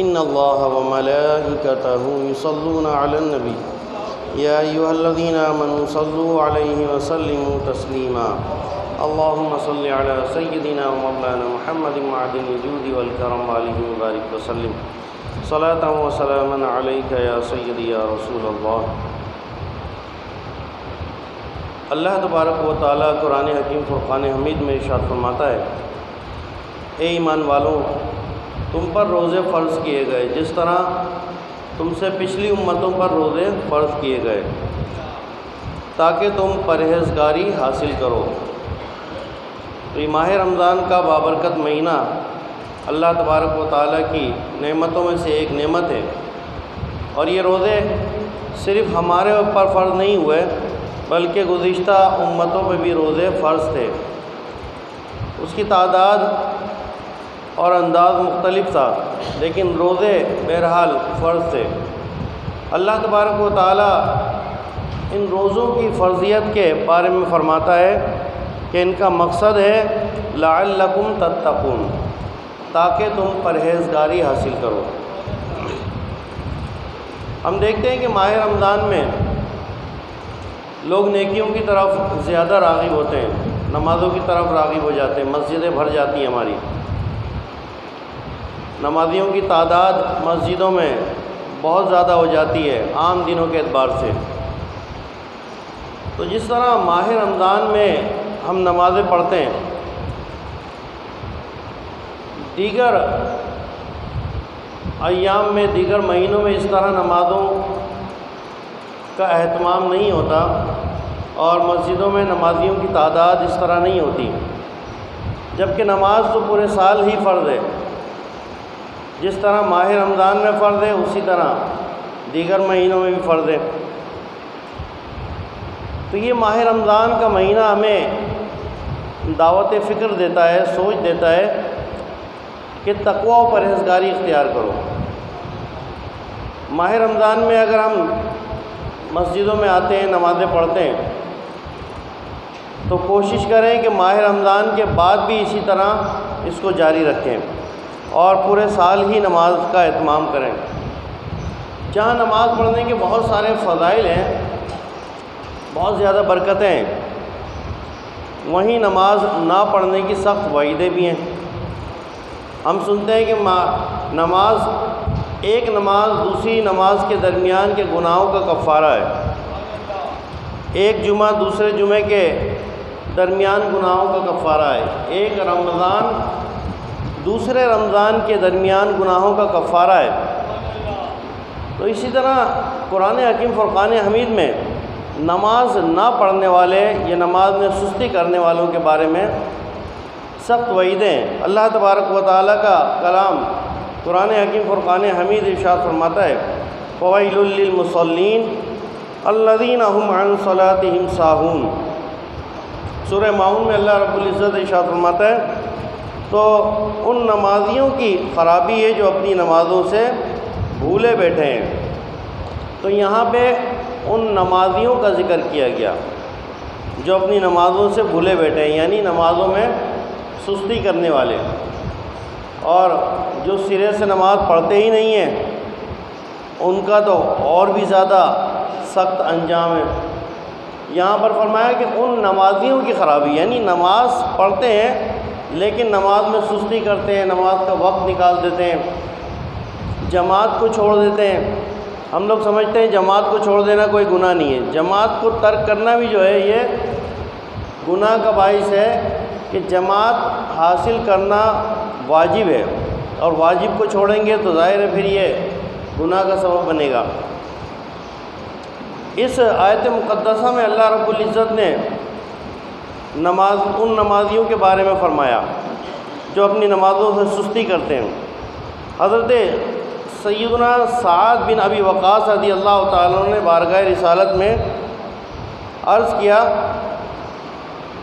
إن الله وملائكته يصلون على النبي يا أيها الذين آمنوا صلوا عليه وسلموا تسليما اللهم صل على سيدنا ومولانا محمد معدن الجود والكرم وآله وبارك وسلم صلاة وسلاما عليك يا سيدي يا رسول اللہ۔ اللہ تبارک و تعالیٰ قرآن حکیم فرقان حمید میں ارشاد فرماتا ہے، اے ایمان والوں، تم پر روزے فرض کیے گئے جس طرح تم سے پچھلی امتوں پر روزے فرض کیے گئے تاکہ تم پرہیزگاری حاصل کرو۔ تو یہ ماہ رمضان کا بابرکت مہینہ اللہ تبارک و تعالیٰ کی نعمتوں میں سے ایک نعمت ہے، اور یہ روزے صرف ہمارے اوپر فرض نہیں ہوئے بلکہ گزشتہ امتوں پہ بھی روزے فرض تھے۔ اس کی تعداد اور انداز مختلف تھا لیکن روزے بہرحال فرض تھے۔ اللہ تبارک و تعالیٰ ان روزوں کی فرضیت کے بارے میں فرماتا ہے کہ ان کا مقصد ہے لعلکم تتقون، تاکہ تم پرہیزگاری حاصل کرو۔ ہم دیکھتے ہیں کہ ماہ رمضان میں لوگ نیکیوں کی طرف زیادہ راغب ہوتے ہیں، نمازوں کی طرف راغب ہو جاتے ہیں، مسجدیں بھر جاتی ہیں ہماری، نمازیوں کی تعداد مسجدوں میں بہت زیادہ ہو جاتی ہے عام دنوں کے اعتبار سے۔ تو جس طرح ماہ رمضان میں ہم نمازیں پڑھتے ہیں، دیگر ایام میں دیگر مہینوں میں اس طرح نمازوں کا اہتمام نہیں ہوتا اور مسجدوں میں نمازیوں کی تعداد اس طرح نہیں ہوتی، جبکہ نماز تو پورے سال ہی فرض ہے۔ جس طرح ماہ رمضان میں فرض ہے اسی طرح دیگر مہینوں میں بھی فرض ہے۔ تو یہ ماہ رمضان کا مہینہ ہمیں دعوت فکر دیتا ہے، سوچ دیتا ہے کہ تقوی و پرہیزگاری اختیار کرو۔ ماہ رمضان میں اگر ہم مسجدوں میں آتے ہیں، نمازیں پڑھتے ہیں، تو کوشش کریں کہ ماہ رمضان کے بعد بھی اسی طرح اس کو جاری رکھیں اور پورے سال ہی نماز کا اہتمام کریں۔ جہاں نماز پڑھنے کے بہت سارے فضائل ہیں، بہت زیادہ برکتیں ہیں، وہیں نماز نہ پڑھنے کی سخت وعیدیں بھی ہیں۔ ہم سنتے ہیں کہ ایک نماز دوسری نماز کے درمیان کے گناہوں کا کفارہ ہے، ایک جمعہ دوسرے جمعے کے درمیان گناہوں کا کفارہ ہے، ایک رمضان دوسرے رمضان کے درمیان گناہوں کا کفارہ ہے۔ تو اسی طرح قرآن حکیم فرقان حمید میں نماز نہ پڑھنے والے یا نماز میں سستی کرنے والوں کے بارے میں سخت وعیدیں ہیں۔ اللہ تبارک و تعالیٰ کا کلام قرآن حکیم فرقان حمید ارشاد فرماتا ہے، فویل للمصلین الذین هم عن صلاتهم ساہون۔ سورہ ماؤن میں اللہ رب العزت ارشاد فرماتا ہے، تو ان نمازیوں کی خرابی ہے جو اپنی نمازوں سے بھولے بیٹھے ہیں۔ تو یہاں پہ ان نمازیوں کا ذکر کیا گیا جو اپنی نمازوں سے بھولے بیٹھے ہیں، یعنی نمازوں میں سستی کرنے والے، اور جو سرے سے نماز پڑھتے ہی نہیں ہیں ان کا تو اور بھی زیادہ سخت انجام ہے۔ یہاں پر فرمایا کہ ان نمازیوں کی خرابی، یعنی نماز پڑھتے ہیں لیکن نماز میں سستی کرتے ہیں، نماز کا وقت نکال دیتے ہیں، جماعت کو چھوڑ دیتے ہیں۔ ہم لوگ سمجھتے ہیں جماعت کو چھوڑ دینا کوئی گناہ نہیں ہے، جماعت کو ترک کرنا بھی جو ہے یہ گناہ کا باعث ہے، کہ جماعت حاصل کرنا واجب ہے، اور واجب کو چھوڑیں گے تو ظاہر ہے پھر یہ گناہ کا سبب بنے گا۔ اس آیت مقدسہ میں اللہ رب العزت نے ان نمازیوں کے بارے میں فرمایا جو اپنی نمازوں سے سستی کرتے ہیں۔ حضرت سیدنا سعد بن ابی وقاص رضی اللہ تعالیٰ عنہ نے بارگاہ رسالت میں عرض کیا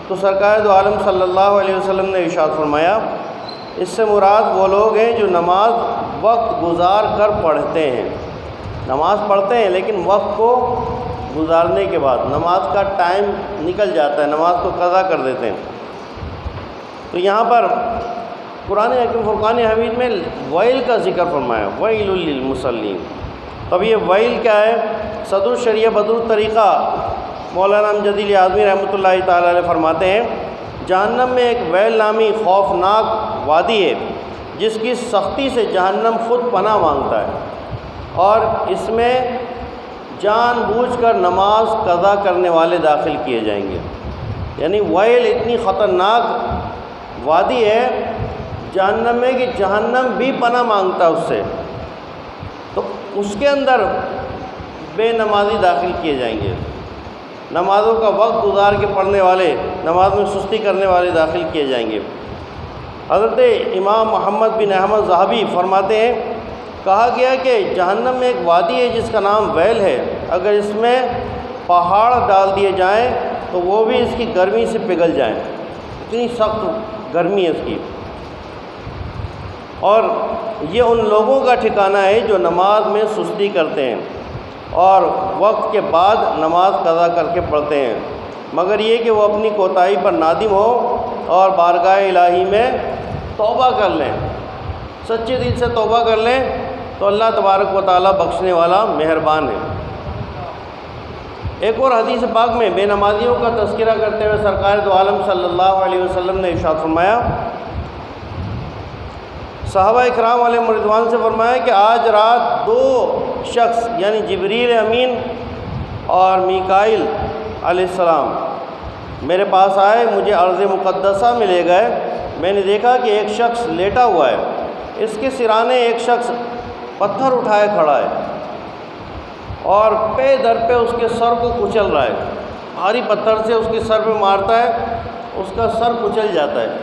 تو سرکار دو عالم صلی اللہ علیہ وسلم نے ارشاد فرمایا، اس سے مراد وہ لوگ ہیں جو نماز وقت گزار کر پڑھتے ہیں۔ نماز پڑھتے ہیں لیکن وقت کو گزارنے کے بعد، نماز کا ٹائم نکل جاتا ہے، نماز کو قضا کر دیتے ہیں۔ تو یہاں پر قرآن حکیم فرقان حمید میں ویل کا ذکر فرمایا، ویل للمصلین۔ اب یہ ویل کیا ہے؟ صدر الشریعہ بدر الطریقہ مولانا امجد علی اعظمی رحمۃ اللہ تعالیٰ علیہ فرماتے ہیں، جہنم میں ایک ویل نامی خوفناک وادی ہے جس کی سختی سے جہنم خود پناہ مانگتا ہے، اور اس میں جان بوجھ کر نماز قضا کرنے والے داخل کیے جائیں گے۔ یعنی ویل اتنی خطرناک وادی ہے جہنم میں کہ جہنم بھی پناہ مانگتا ہے اس سے، تو اس کے اندر بے نمازی داخل کیے جائیں گے، نمازوں کا وقت گزار کے پڑھنے والے، نماز میں سستی کرنے والے داخل کیے جائیں گے۔ حضرت امام محمد بن احمد ذہبی فرماتے ہیں، کہا گیا کہ جہنم میں ایک وادی ہے جس کا نام ویل ہے، اگر اس میں پہاڑ ڈال دیے جائیں تو وہ بھی اس کی گرمی سے پگھل جائیں، اتنی سخت گرمی ہے اس کی۔ اور یہ ان لوگوں کا ٹھکانہ ہے جو نماز میں سستی کرتے ہیں اور وقت کے بعد نماز قضا کر کے پڑھتے ہیں، مگر یہ کہ وہ اپنی کوتاہی پر نادم ہو اور بارگاہ الہی میں توبہ کر لیں، سچے دل سے توبہ کر لیں تو اللہ تبارک و تعالیٰ بخشنے والا مہربان ہے۔ ایک اور حدیث پاک میں بے نمازیوں کا تذکرہ کرتے ہوئے سرکار دو عالم صلی اللہ علیہ وسلم نے ارشاد فرمایا، صحابہ اکرام علیہ رضوان سے فرمایا کہ آج رات دو شخص یعنی جبریل امین اور میکائیل علیہ السلام میرے پاس آئے، مجھے ارض مقدسہ میں لے گئے، میں نے دیکھا کہ ایک شخص لیٹا ہوا ہے، اس کے سرانے ایک شخص پتھر اٹھائے کھڑا ہے اور پے در پہ اس کے سر کو کچل رہا ہے، بھاری پتھر سے اس کے سر پہ مارتا ہے، اس کا سر کچل جاتا ہے،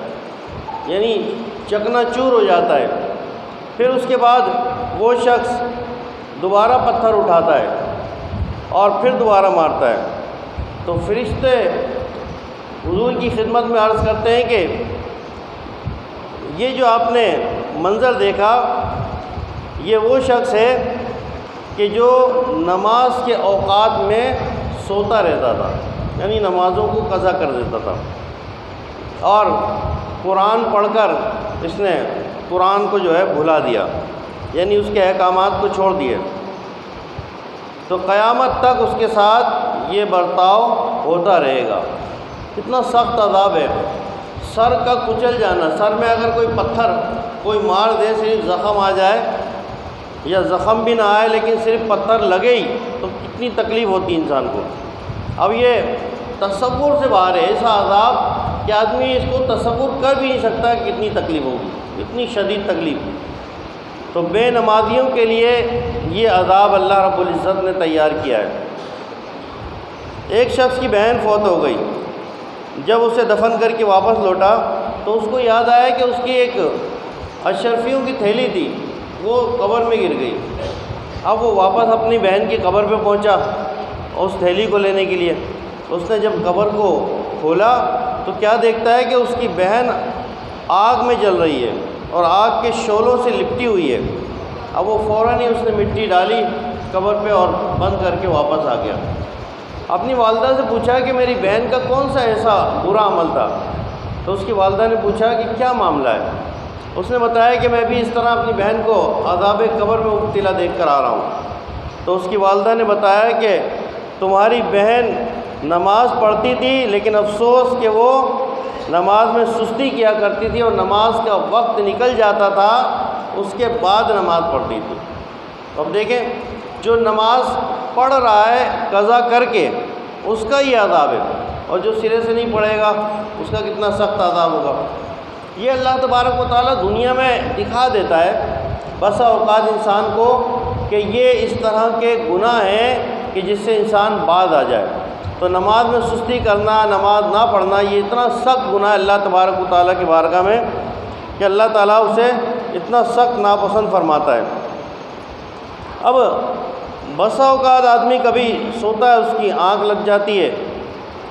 یعنی چکنا چور ہو جاتا ہے۔ پھر اس کے بعد وہ شخص دوبارہ پتھر اٹھاتا ہے اور پھر دوبارہ مارتا ہے، تو فرشتے حضور کی خدمت میں عرض کرتے ہیں کہ یہ جو آپ نے منظر دیکھا یہ وہ شخص ہے کہ جو نماز کے اوقات میں سوتا رہتا تھا، یعنی نمازوں کو قضا کر دیتا تھا، اور قرآن پڑھ کر اس نے قرآن کو جو ہے بھلا دیا، یعنی اس کے احکامات کو چھوڑ دیے، تو قیامت تک اس کے ساتھ یہ برتاؤ ہوتا رہے گا۔ کتنا سخت عذاب ہے، سر کا کچل جانا، سر میں اگر کوئی پتھر کوئی مار دے، صرف زخم آ جائے یا زخم بھی نہ آئے لیکن صرف پتھر لگے ہی تو کتنی تکلیف ہوتی انسان کو۔ اب یہ تصور سے باہر ہے ایسا عذاب کہ آدمی اس کو تصور کر بھی نہیں سکتا کہ کتنی تکلیف ہوگی، اتنی شدید تکلیف۔ تو بے نمازیوں کے لیے یہ عذاب اللہ رب العزت نے تیار کیا ہے۔ ایک شخص کی بہن فوت ہو گئی، جب اسے دفن کر کے واپس لوٹا تو اس کو یاد آیا کہ اس کی ایک اشرفیوں کی تھیلی تھی، وہ قبر میں گر گئی۔ اب وہ واپس اپنی بہن کی قبر پہ پہنچا اس تھیلی کو لینے کے لیے۔ اس نے جب قبر کو کھولا تو کیا دیکھتا ہے کہ اس کی بہن آگ میں جل رہی ہے اور آگ کے شعلوں سے لپٹی ہوئی ہے۔ اب وہ فوراً ہی اس نے مٹی ڈالی قبر پہ اور بند کر کے واپس آ گیا۔ اپنی والدہ سے پوچھا کہ میری بہن کا کون سا ایسا برا عمل تھا، تو اس کی والدہ نے پوچھا کہ کیا معاملہ ہے؟ اس نے بتایا کہ میں بھی اس طرح اپنی بہن کو عذاب قبر میں مبتلا دیکھ کر آ رہا ہوں۔ تو اس کی والدہ نے بتایا کہ تمہاری بہن نماز پڑھتی تھی لیکن افسوس کہ وہ نماز میں سستی کیا کرتی تھی اور نماز کا وقت نکل جاتا تھا اس کے بعد نماز پڑھتی تھی۔ اب دیکھیں جو نماز پڑھ رہا ہے قضا کر کے اس کا یہ عذاب ہے، اور جو سرے سے نہیں پڑھے گا اس کا کتنا سخت عذاب ہوگا۔ یہ اللہ تبارک و تعالیٰ دنیا میں دکھا دیتا ہے بسا اوقات انسان کو کہ یہ اس طرح کے گناہ ہیں کہ جس سے انسان باز آ جائے۔ تو نماز میں سستی کرنا، نماز نہ پڑھنا، یہ اتنا سخت گناہ ہے اللہ تبارک و تعالیٰ کی بارگاہ میں کہ اللہ تعالیٰ اسے اتنا سخت ناپسند فرماتا ہے۔ اب بسا اوقات آدمی کبھی سوتا ہے، اس کی آنکھ لگ جاتی ہے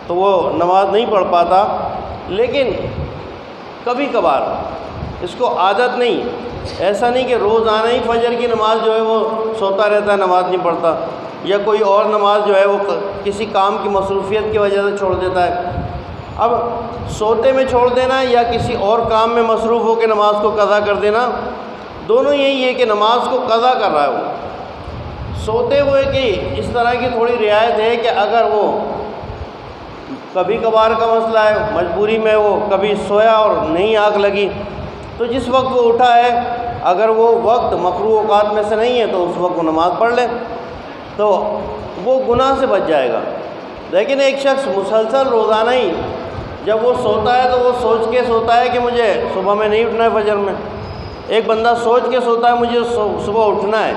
تو وہ نماز نہیں پڑھ پاتا، لیکن کبھی کبھار اس کو عادت نہیں، ایسا نہیں کہ روزانہ ہی فجر کی نماز جو ہے وہ سوتا رہتا ہے، نماز نہیں پڑھتا، یا کوئی اور نماز جو ہے وہ کسی کام کی مصروفیت کی وجہ سے چھوڑ دیتا ہے۔ اب سوتے میں چھوڑ دینا یا کسی اور کام میں مصروف ہو کے نماز کو قضا کر دینا، دونوں یہی ہے کہ نماز کو قضا کر رہا ہے وہ۔ سوتے ہوئے کی اس طرح کی تھوڑی رعایت ہے کہ اگر وہ کبھی کبھار کا مسئلہ ہے، مجبوری میں وہ کبھی سویا اور نہیں آنکھ لگی، تو جس وقت وہ اٹھا ہے اگر وہ وقت مکروہ اوقات میں سے نہیں ہے تو اس وقت وہ نماز پڑھ لے تو وہ گناہ سے بچ جائے گا۔ لیکن ایک شخص مسلسل روزانہ ہی جب وہ سوتا ہے تو وہ سوچ کے سوتا ہے کہ مجھے صبح میں نہیں اٹھنا ہے فجر میں۔ ایک بندہ سوچ کے سوتا ہے مجھے صبح اٹھنا ہے،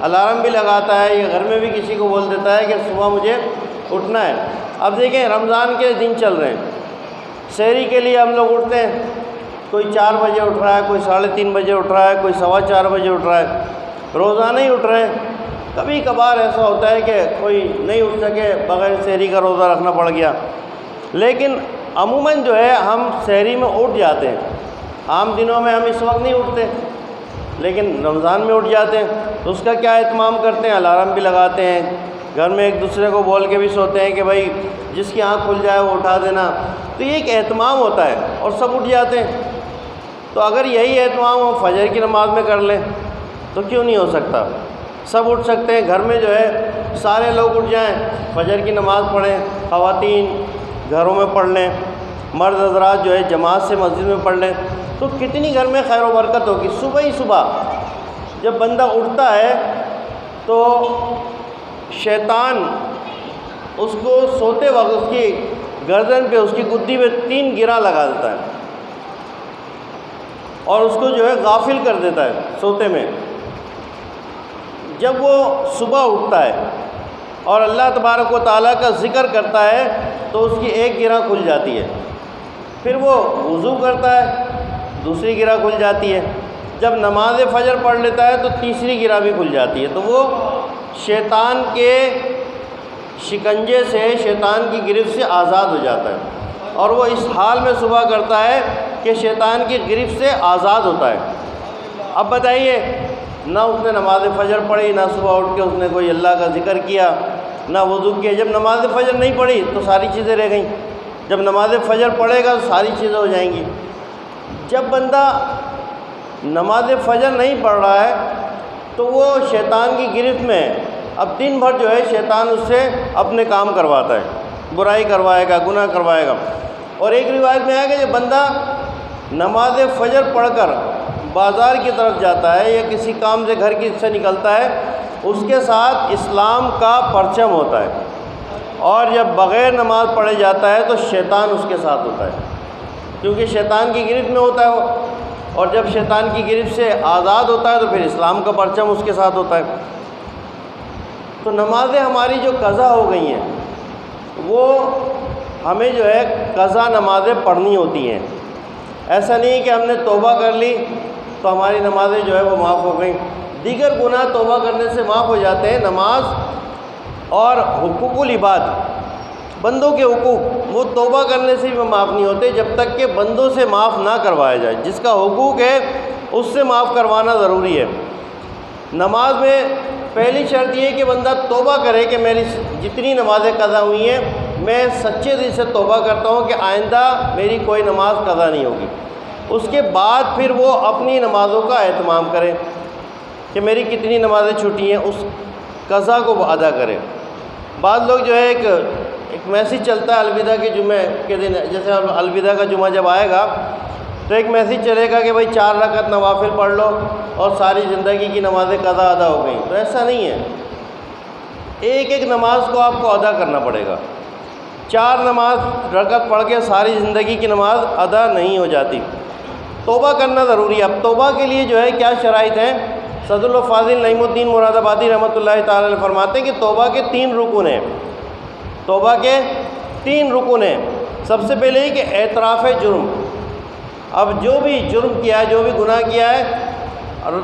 الارم بھی لگاتا ہے یا گھر میں بھی کسی کو بول دیتا ہے کہ صبح مجھے اٹھنا ہے۔ اب دیکھیں رمضان کے دن چل رہے ہیں، سحری کے لیے ہم لوگ اٹھتے ہیں، کوئی 4 بجے اٹھ رہا ہے، کوئی 3:30 بجے اٹھ رہا ہے، کوئی 4:15 بجے اٹھ رہا ہے، روزانہ ہی اٹھ رہے ہیں۔ کبھی کبھار ایسا ہوتا ہے کہ کوئی نہیں اٹھ سکے، بغیر سحری کا روزہ رکھنا پڑ گیا، لیکن عموماً جو ہے ہم سحری میں اٹھ جاتے ہیں۔ عام دنوں میں ہم اس وقت نہیں اٹھتے لیکن رمضان میں اٹھ جاتے ہیں، تو اس کا کیا اہتمام کرتے ہیں، الارم بھی لگاتے ہیں، گھر میں ایک دوسرے کو بول کے بھی سوتے ہیں کہ بھائی جس کی آنکھ کھل جائے وہ اٹھا دینا، تو یہ ایک اہتمام ہوتا ہے اور سب اٹھ جاتے ہیں۔ تو اگر یہی اہتمام ہم فجر کی نماز میں کر لیں تو کیوں نہیں ہو سکتا؟ سب اٹھ سکتے ہیں، گھر میں جو ہے سارے لوگ اٹھ جائیں، فجر کی نماز پڑھیں، خواتین گھروں میں پڑھ لیں، مرد حضرات جو ہے جماعت سے مسجد میں پڑھ لیں، تو کتنی گھر میں خیر و برکت ہوگی۔ صبح ہی صبح جب بندہ اٹھتا ہے تو شیطان اس کو سوتے وقت اس کی گردن پہ، اس کی گدی پہ 3 گرہ لگا دیتا ہے اور اس کو جو ہے غافل کر دیتا ہے سوتے میں۔ جب وہ صبح اٹھتا ہے اور اللہ تبارک و تعالیٰ کا ذکر کرتا ہے تو اس کی ایک گرہ کھل جاتی ہے، پھر وہ وضو کرتا ہے، دوسری گرہ کھل جاتی ہے، جب نماز فجر پڑھ لیتا ہے تو تیسری گرہ بھی کھل جاتی ہے، تو وہ شیطان کے شکنجے سے، شیطان کی گرفت سے آزاد ہو جاتا ہے، اور وہ اس حال میں صبح کرتا ہے کہ شیطان کی گرفت سے آزاد ہوتا ہے۔ اب بتائیے، نہ اس نے نماز فجر پڑھی، نہ صبح اٹھ کے اس نے کوئی اللہ کا ذکر کیا، نہ وضو کیا۔ جب نماز فجر نہیں پڑھی تو ساری چیزیں رہ گئیں، جب نماز فجر پڑھے گا تو ساری چیزیں ہو جائیں گی۔ جب بندہ نماز فجر نہیں پڑھ رہا ہے تو وہ شیطان کی گرفت میں ہے، اب دن بھر جو ہے شیطان اس سے اپنے کام کرواتا ہے، برائی کروائے گا، گناہ کروائے گا۔ اور ایک روایت میں ہے کہ جب بندہ نماز فجر پڑھ کر بازار کی طرف جاتا ہے یا کسی کام سے گھر کی سے نکلتا ہے، اس کے ساتھ اسلام کا پرچم ہوتا ہے، اور جب بغیر نماز پڑھے جاتا ہے تو شیطان اس کے ساتھ ہوتا ہے، کیونکہ شیطان کی گرفت میں ہوتا ہے وہ، اور جب شیطان کی گرفت سے آزاد ہوتا ہے تو پھر اسلام کا پرچم اس کے ساتھ ہوتا ہے۔ تو نمازیں ہماری جو قضا ہو گئی ہیں وہ ہمیں جو ہے قضا نمازیں پڑھنی ہوتی ہیں۔ ایسا نہیں کہ ہم نے توبہ کر لی تو ہماری نمازیں جو ہے وہ معاف ہو گئیں۔ دیگر گناہ توبہ کرنے سے معاف ہو جاتے ہیں، نماز اور حقوق العباد، بندوں کے حقوق، وہ توبہ کرنے سے بھی معاف نہیں ہوتے جب تک کہ بندوں سے معاف نہ کروایا جائے۔ جس کا حقوق ہے اس سے معاف کروانا ضروری ہے۔ نماز میں پہلی شرط یہ ہے کہ بندہ توبہ کرے کہ میری جتنی نمازیں قضا ہوئی ہیں میں سچے دل سے توبہ کرتا ہوں کہ آئندہ میری کوئی نماز قضا نہیں ہوگی۔ اس کے بعد پھر وہ اپنی نمازوں کا اہتمام کرے کہ میری کتنی نمازیں چھوٹی ہیں، اس قضا کو وہ ادا کرے۔ بعض لوگ جو ہے ایک میسیج چلتا ہے الوداع کے جمعے کے دن، جیسے الوداع کا جمعہ جب آئے گا تو ایک میسیج چلے گا کہ بھائی 4 رکعت نوافل پڑھ لو اور ساری زندگی کی نمازیں قضا ادا ہو گئیں۔ تو ایسا نہیں ہے، ایک ایک نماز کو آپ کو ادا کرنا پڑے گا۔ 4 نماز رکعت پڑھ کے ساری زندگی کی نماز ادا نہیں ہو جاتی۔ توبہ کرنا ضروری ہے۔ اب توبہ کے لیے جو ہے کیا شرائط ہیں؟ صدر الفاضل نعیم الدین مراد آبادی رحمۃ اللہ تعالی علیہ فرماتے ہیں کہ توبہ کے 3 رکن ہیں۔ توبہ کے 3 رکن ہیں۔ سب سے پہلے یہ کہ اعتراف جرم، اب جو بھی جرم کیا ہے، جو بھی گناہ کیا ہے،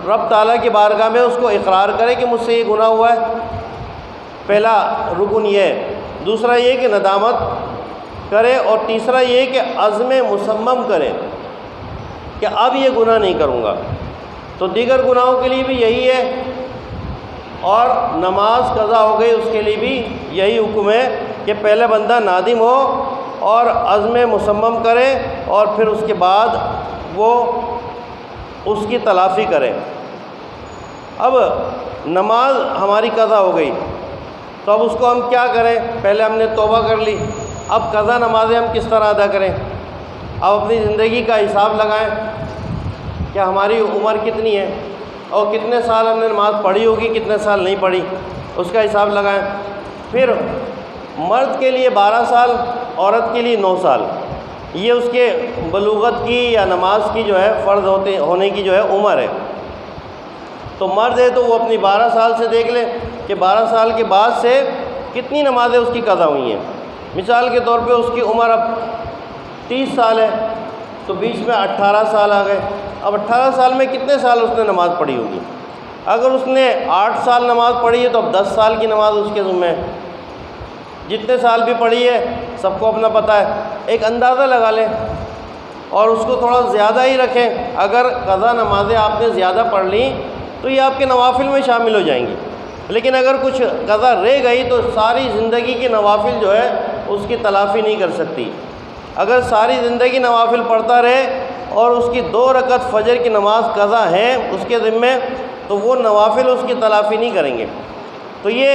رب تعالیٰ کی بارگاہ میں اس کو اقرار کرے کہ مجھ سے یہ گناہ ہوا ہے، پہلا رکن یہ ہے۔ دوسرا یہ کہ ندامت کرے، اور تیسرا یہ کہ عزم مصمم کرے کہ اب یہ گناہ نہیں کروں گا۔ تو دیگر گناہوں کے لیے بھی یہی ہے، اور نماز قضا ہو گئی اس کے لیے بھی یہی حکم ہے کہ پہلے بندہ نادم ہو اور عزم مصمم کریں اور پھر اس کے بعد وہ اس کی تلافی کریں۔ اب نماز ہماری قضا ہو گئی تو اب اس کو ہم کیا کریں؟ پہلے ہم نے توبہ کر لی، اب قضا نمازیں ہم کس طرح ادا کریں؟ اب اپنی زندگی کا حساب لگائیں کہ ہماری عمر کتنی ہے اور کتنے سال ہم نے نماز پڑھی ہوگی، کتنے سال نہیں پڑھی، اس کا حساب لگائیں۔ پھر مرد کے لیے 12 سال، عورت کے لیے 9 سال، یہ اس کے بلوغت کی یا نماز کی جو ہے فرض ہونے کی جو ہے عمر ہے۔ تو مرد ہے تو وہ اپنی 12 سال سے دیکھ لے کہ 12 سال کے بعد سے کتنی نمازیں اس کی قضا ہوئی ہیں۔ مثال کے طور پہ اس کی عمر اب 30 سال ہے تو بیچ میں 18 سال آ گئے، اب 18 سال میں کتنے سال اس نے نماز پڑھی ہوگی؟ اگر اس نے 8 سال نماز پڑھی ہے تو اب 10 سال کی نماز اس کے ذمہ ہے۔ جتنے سال بھی پڑھی ہے سب کو اپنا پتہ ہے، ایک اندازہ لگا لیں اور اس کو تھوڑا زیادہ ہی رکھیں۔ اگر قضا نمازیں آپ نے زیادہ پڑھ لیں تو یہ آپ کے نوافل میں شامل ہو جائیں گی، لیکن اگر کچھ قضا رہ گئی تو ساری زندگی کی نوافل جو ہے اس کی تلافی نہیں کر سکتی۔ اگر ساری زندگی نوافل پڑھتا رہے اور اس کی 2 رکعت فجر کی نماز قضا ہے اس کے ذمے تو وہ نوافل اس کی تلافی نہیں کریں گے۔ تو یہ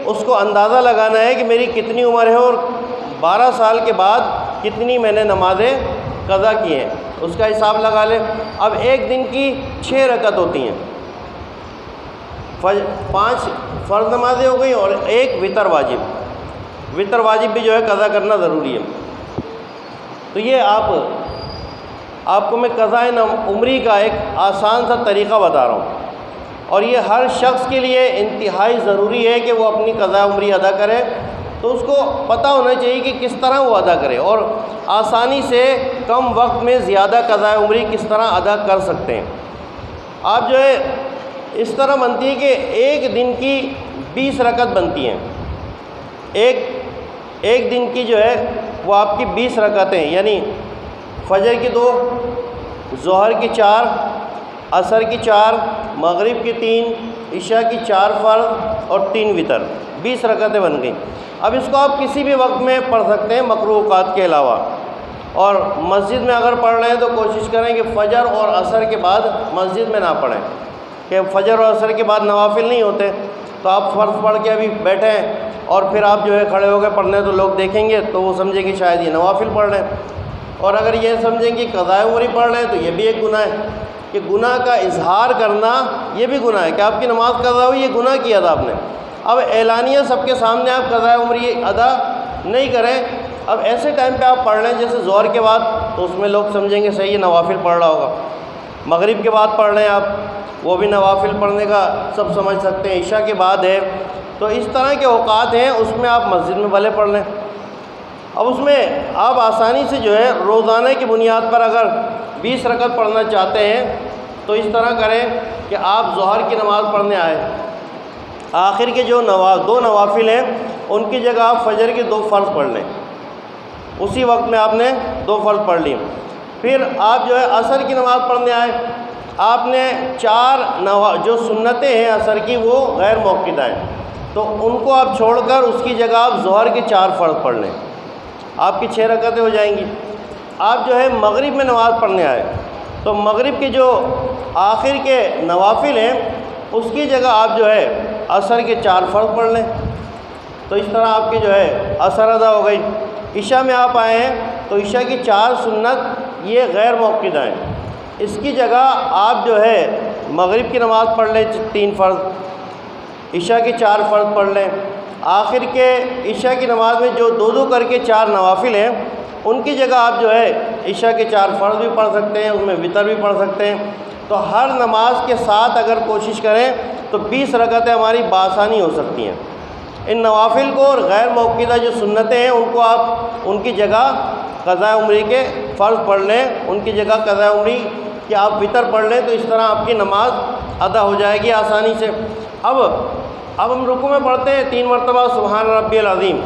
اس کو اندازہ لگانا ہے کہ میری کتنی عمر ہے اور 12 سال کے بعد کتنی میں نے نمازیں قضا کی ہیں، اس کا حساب لگا لیں۔ اب ایک دن کی 6 رکعت ہوتی ہیں، 5 فرض نمازیں ہو گئی اور 1 وتر واجب، وتر واجب بھی جو ہے قضا کرنا ضروری ہے۔ تو یہ آپ کو میں قضائے عمری کا ایک آسان سا طریقہ بتا رہا ہوں، اور یہ ہر شخص کے لیے انتہائی ضروری ہے کہ وہ اپنی قضائے عمری ادا کرے۔ تو اس کو پتہ ہونا چاہیے کہ کس طرح وہ ادا کرے اور آسانی سے کم وقت میں زیادہ قضائے عمری کس طرح ادا کر سکتے ہیں۔ آپ جو ہے اس طرح بنتی ہے کہ ایک دن کی 20 رکعت بنتی ہیں، ایک دن کی جو ہے وہ آپ کی 20 رکعتیں، یعنی فجر کی 2، ظہر کی 4، عصر کی 4، مغرب کی 3، عشاء کی 4 فرض اور 3 وتر، 20 رکعتیں بن گئیں۔ اب اس کو آپ کسی بھی وقت میں پڑھ سکتے ہیں مکروہ اوقات کے علاوہ، اور مسجد میں اگر پڑھ رہے ہیں تو کوشش کریں کہ فجر اور عصر کے بعد مسجد میں نہ پڑھیں، کہ فجر اور عصر کے بعد نوافل نہیں ہوتے، تو آپ فرض پڑھ کے ابھی بیٹھے ہیں اور پھر آپ جو ہے کھڑے ہو کے پڑھنے تو لوگ دیکھیں گے تو وہ سمجھیں کہ شاید یہ نوافل پڑھ رہے ہیں، اور اگر یہ سمجھیں کہ قضائے عمری پڑھ رہے ہیں تو یہ بھی ایک گناہ ہے، کہ گناہ کا اظہار کرنا یہ بھی گناہ ہے کہ آپ کی نماز قضا ہوئی، یہ گناہ کیا تھا آپ نے۔ اب اعلانیہ سب کے سامنے آپ قضائے عمری ادا نہیں کریں۔ اب ایسے ٹائم پہ آپ پڑھ لیں جیسے ظہر کے بعد، تو اس میں لوگ سمجھیں گے صحیح ہے نوافل پڑھ رہا ہوگا۔ مغرب کے بعد پڑھ لیں آپ، وہ بھی نوافل پڑھنے کا سب سمجھ سکتے ہیں۔ عشاء کے بعد ہے، تو اس طرح کے اوقات ہیں اس میں آپ مسجد میں بھلے پڑھ لیں۔ اب اس میں آپ آسانی سے جو ہے روزانہ کی بنیاد پر اگر 20 رکعت پڑھنا چاہتے ہیں تو اس طرح کریں کہ آپ ظہر کی نماز پڑھنے آئے، آخر کے جو 2 نوافل ہیں ان کی جگہ آپ فجر کی 2 فرض پڑھ لیں، اسی وقت میں آپ نے 2 فرض پڑھ لی۔ پھر آپ جو ہے عصر کی نماز پڑھنے آئے، آپ نے 4 جو سنتیں ہیں عصر کی وہ غیر موقوتہ ہیں، تو ان کو آپ چھوڑ کر اس کی جگہ آپ ظہر کے 4 فرض پڑھ لیں، آپ کی 6 رکعتیں ہو جائیں گی۔ آپ جو ہے مغرب میں نماز پڑھنے آئے تو مغرب کے جو آخر کے نوافل ہیں اس کی جگہ آپ جو ہے عصر کے 4 فرض پڑھ لیں، تو اس طرح آپ کی جو ہے عصر ادا ہو گئی۔ عشاء میں آپ آئے ہیں تو عشاء کی 4 سنت یہ غیر موقوتہ ہیں، اس کی جگہ آپ جو ہے مغرب کی نماز پڑھ لیں 3 فرض، عشاء کی 4 فرض پڑھ لیں، آخر کے عشاء کی نماز میں جو 2 کر کے 4 نوافل ہیں ان کی جگہ آپ جو ہے عشاء کے 4 فرض بھی پڑھ سکتے ہیں، اس میں وتر بھی پڑھ سکتے ہیں۔ تو ہر نماز کے ساتھ اگر کوشش کریں تو 20 رکعتیں ہماری بآسانی ہو سکتی ہیں۔ ان نوافل کو اور غیر موقوتہ جو سنتیں ہیں ان کو آپ ان کی جگہ قضائے عمری کے فرض پڑھ لیں، ان کی جگہ قضائے عمری کہ آپ وتر پڑھ لیں، تو اس طرح آپ کی نماز ادا ہو جائے گی آسانی سے۔ اب ہم رکوع میں پڑھتے ہیں 3 مرتبہ سبحان ربی العظیم،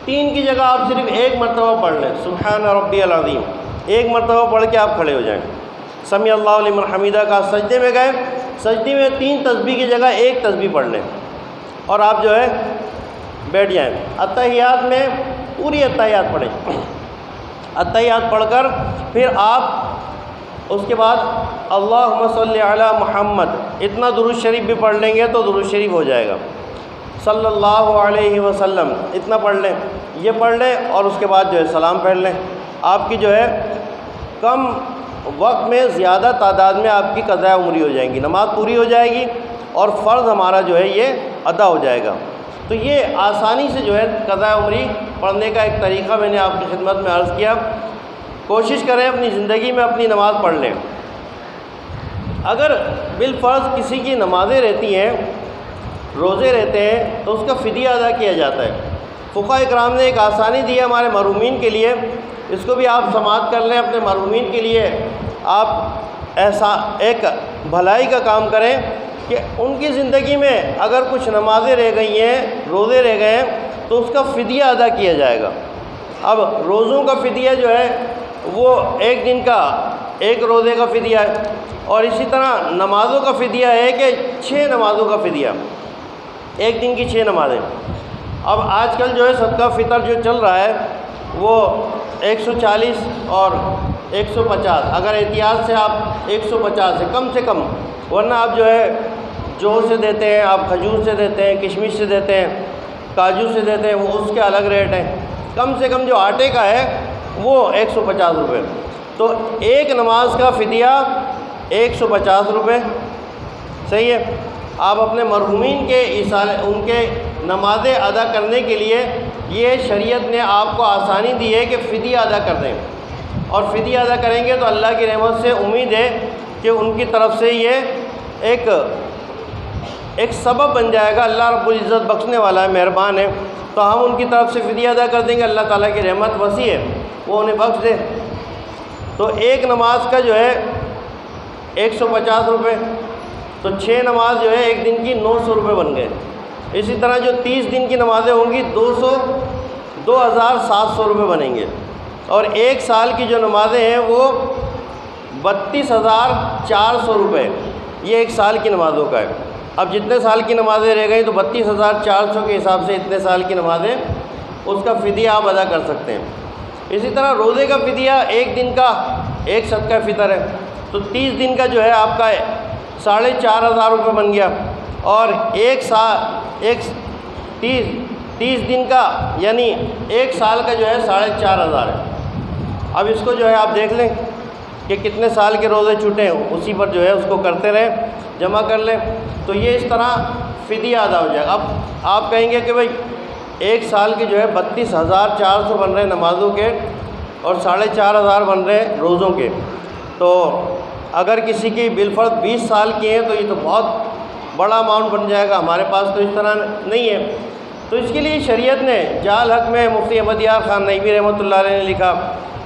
3 کی جگہ آپ صرف 1 مرتبہ پڑھ لیں سبحان ربی العظیم، 1 مرتبہ پڑھ کے آپ کھڑے ہو جائیں۔ سمیع اللہ لمن حمیدہ کا سجدے میں گئے، سجدے میں 3 تسبیح کی جگہ 1 تسبیح پڑھ لیں اور آپ جو ہے بیٹھ جائیں۔ اتحیات میں پوری اتحیات پڑھیں، اتحیات پڑھ کر پھر آپ اس کے بعد اللہم صلی علی محمد اتنا درود شریف بھی پڑھ لیں گے تو درود شریف ہو جائے گا، صلی اللہ علیہ وسلم اتنا پڑھ لیں، یہ پڑھ لیں اور اس کے بعد جو ہے سلام پڑھ لیں۔ آپ کی جو ہے کم وقت میں زیادہ تعداد میں آپ کی قضاء عمری ہو جائیں گی، نماز پوری ہو جائے گی اور فرض ہمارا جو ہے یہ ادا ہو جائے گا۔ تو یہ آسانی سے جو ہے قضاء عمری پڑھنے کا ایک طریقہ میں نے آپ کی خدمت میں عرض کیا۔ کوشش کریں اپنی زندگی میں اپنی نماز پڑھ لیں۔ اگر بالفرض کسی کی نمازیں رہتی ہیں، روزے رہتے ہیں، تو اس کا فدیہ ادا کیا جاتا ہے۔ فقہاء اکرام نے ایک آسانی دی ہے ہمارے محرومین کے لیے، اس کو بھی آپ سماعت کر لیں اپنے محرومین کے لیے۔ آپ ایسا ایک بھلائی کا کام کریں کہ ان کی زندگی میں اگر کچھ نمازیں رہ گئی ہیں، روزے رہ گئے ہیں، تو اس کا فدیہ ادا کیا جائے گا۔ اب روزوں کا فدیہ جو ہے وہ ایک دن کا ایک روزے کا فدیہ ہے، اور اسی طرح نمازوں کا فدیہ ہے کہ 6 نمازوں کا فدیہ، ایک دن کی 6 نمازیں۔ اب آج کل جو ہے صدقہ فطر جو چل رہا ہے وہ 140 اور 150، اگر احتیاط سے آپ 150 ہے کم سے کم، ورنہ آپ جو ہے جو سے دیتے ہیں، آپ کھجور سے دیتے ہیں، کشمش سے دیتے ہیں، کاجو سے دیتے ہیں، وہ اس کے الگ ریٹ ہیں۔ کم سے کم جو آٹے کا ہے وہ 150 روپے، تو ایک نماز کا فدیہ 150 روپے، صحیح ہے۔ آپ اپنے مرحومین کے ان کے نمازیں ادا کرنے کے لیے یہ شریعت نے آپ کو آسانی دی ہے کہ فدیہ ادا کر دیں، اور فدیہ ادا کریں گے تو اللہ کی رحمت سے امید ہے کہ ان کی طرف سے یہ ایک سبب بن جائے گا۔ اللہ رب العزت بخشنے والا ہے، مہربان ہے، تو ہم ان کی طرف سے فدیہ ادا کر دیں گے، اللہ تعالیٰ کی رحمت وسیع ہے، وہ انہیں بخش دے۔ تو ایک نماز کا جو ہے 150 روپے، تو 6 نماز جو ہے ایک دن کی 900 روپے بن گئے۔ اسی طرح جو 30 دن کی نمازیں ہوں گی 2700 روپے بنیں گے، اور ایک سال کی جو نمازیں ہیں وہ 32,400 روپے، یہ ایک سال کی نمازوں کا ہے۔ اب جتنے سال کی نمازیں رہ گئی تو 32,400 کے حساب سے اتنے سال کی نمازیں، اس کا فدیہ آپ ادا کر سکتے ہیں۔ اسی طرح روزے کا فدیہ ایک دن کا ایک صدقہ فطر ہے، تو 30 دن کا جو ہے آپ کا 4,500 روپے بن گیا، اور 30 دن کا یعنی ایک سال کا جو ہے 4,500 ہے۔ اب اس کو جو ہے آپ دیکھ لیں کہ کتنے سال کے روزے چھوٹے ہیں، اسی پر جو ہے اس کو کرتے رہیں، جمع کر لیں، تو یہ اس طرح فدیہ ادا ہو جائے گا۔ اب آپ کہیں گے کہ بھائی ایک سال کے جو ہے 32,400 بن رہے ہیں نمازوں کے، اور 4,500 بن رہے ہیں روزوں کے، تو اگر کسی کی بالفرض 20 سال کی ہیں تو یہ تو بہت بڑا اماؤنٹ بن جائے گا، ہمارے پاس تو اس طرح نہیں ہے۔ تو اس کے لیے شریعت نے جال حق میں مفتی احمد یار خان نعیمی رحمۃ اللہ علیہ نے لکھا،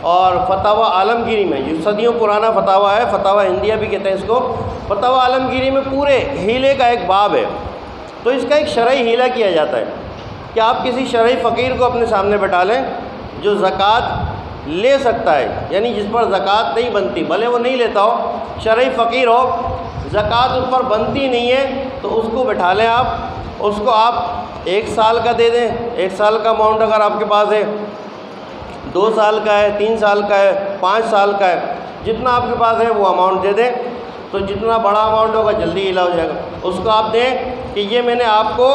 اور فتاوی عالمگیری میں، جو صدیوں پرانا فتاوی ہے، فتاوی ہندیہ بھی کہتے ہیں اس کو، فتاوی عالمگیری میں پورے ہیلے کا ایک باب ہے۔ تو اس کا ایک شرعی ہیلہ کیا جاتا ہے کہ آپ کسی شرعی فقیر کو اپنے سامنے بٹھا لیں جو زکوٰۃ لے سکتا ہے، یعنی جس پر زکوٰۃ نہیں بنتی، بھلے وہ نہیں لیتا ہو، شرعی فقیر ہو، زکوٰۃ اس پر بنتی نہیں ہے، تو اس کو بٹھا لیں آپ، اس کو آپ 1 سال کا دے دیں، 1 سال کا اماؤنٹ اگر آپ کے پاس ہے، 2 سال کا ہے، 3 سال کا ہے، 5 سال کا ہے، جتنا آپ کے پاس ہے وہ اماؤنٹ دے دیں، تو جتنا بڑا اماؤنٹ ہوگا جلدی ہلا ہو جائے گا۔ اس کو آپ دیں کہ یہ میں نے آپ کو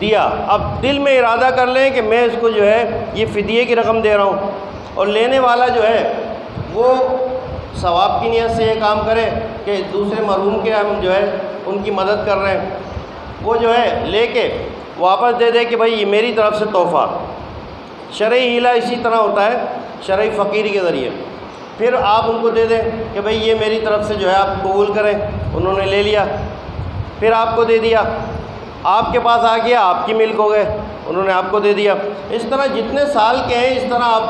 دیا، اب دل میں ارادہ کر لیں کہ میں اس کو جو ہے یہ فدیے کی رقم دے رہا ہوں، اور لینے والا جو ہے وہ ثواب کی نیت سے یہ کام کرے کہ دوسرے مرحوم کے ہم جو ہے ان کی مدد کر رہے ہیں، وہ جو ہے لے کے واپس دے دے کہ بھائی یہ میری طرف سے تحفہ۔ شرعی ہیلہ اسی طرح ہوتا ہے، شرعی فقیری کے ذریعے، پھر آپ ان کو دے دیں کہ بھائی یہ میری طرف سے جو ہے آپ قبول کریں، انہوں نے لے لیا، پھر آپ کو دے دیا، آپ کے پاس آ گیا، آپ کی ملک ہو گئے، انہوں نے آپ کو دے دیا۔ اس طرح جتنے سال کے ہیں اس طرح آپ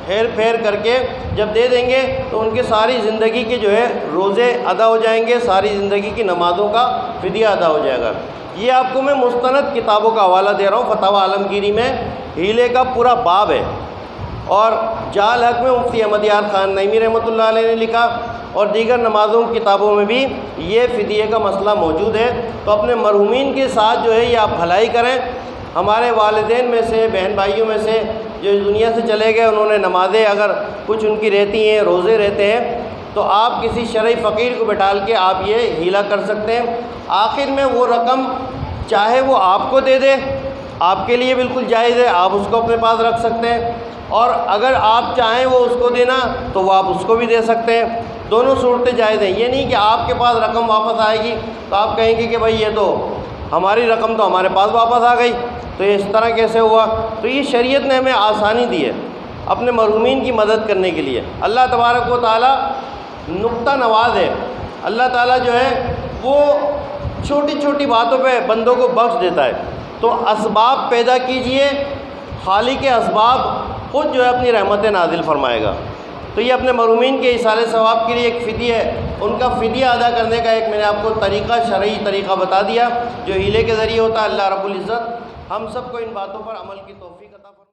ہیر پھیر کر کے جب دے دیں گے تو ان کے ساری زندگی کے جو ہے روزے ادا ہو جائیں گے، ساری زندگی کی نمازوں کا فدیہ ادا ہو جائے گا۔ یہ آپ کو میں مستند کتابوں کا حوالہ دے رہا ہوں، فتاوی عالمگیری میں ہیلے کا پورا باب ہے، اور جال حق میں مفتی احمد یار خان نعیمی رحمۃ اللہ علیہ نے لکھا، اور دیگر نمازوں کی کتابوں میں بھی یہ فدیے کا مسئلہ موجود ہے۔ تو اپنے مرحومین کے ساتھ جو ہے یہ آپ بھلائی کریں، ہمارے والدین میں سے، بہن بھائیوں میں سے جو اس دنیا سے چلے گئے، انہوں نے نمازیں اگر کچھ ان کی رہتی ہیں، روزے رہتے ہیں، تو آپ کسی شرعی فقیر کو بٹھال کے آپ یہ ہیلا کر سکتے ہیں۔ آخر میں وہ رقم چاہے وہ آپ کو دے دے، آپ کے لیے بالکل جائز ہے، آپ اس کو اپنے پاس رکھ سکتے ہیں، اور اگر آپ چاہیں وہ اس کو دینا تو وہ آپ اس کو بھی دے سکتے ہیں، دونوں صورتیں جائز ہیں۔ یہ نہیں کہ آپ کے پاس رقم واپس آئے گی تو آپ کہیں گے کہ بھائی یہ تو ہماری رقم تو ہمارے پاس واپس آ گئی، تو یہ اس طرح کیسے ہوا؟ تو یہ شریعت نے ہمیں آسانی دی ہے اپنے مرحومین کی مدد کرنے کے لیے۔ اللہ تبارک و تعالیٰ نقطہ نواز ہے، اللہ تعالیٰ جو ہے وہ چھوٹی چھوٹی باتوں پہ بندوں کو بخش دیتا ہے۔ تو اسباب پیدا کیجئے، خالق اسباب خود جو ہے اپنی رحمتیں نازل فرمائے گا۔ تو یہ اپنے مرحومین کے ایصال ثواب کے لیے ایک فدیہ ہے، ان کا فدیہ ادا کرنے کا ایک میں نے آپ کو طریقہ، شرعی طریقہ بتا دیا جو ہیلے کے ذریعے ہوتا ہے۔ اللہ رب العزت ہم سب کو ان باتوں پر عمل کی توفیق عطا فرمائے۔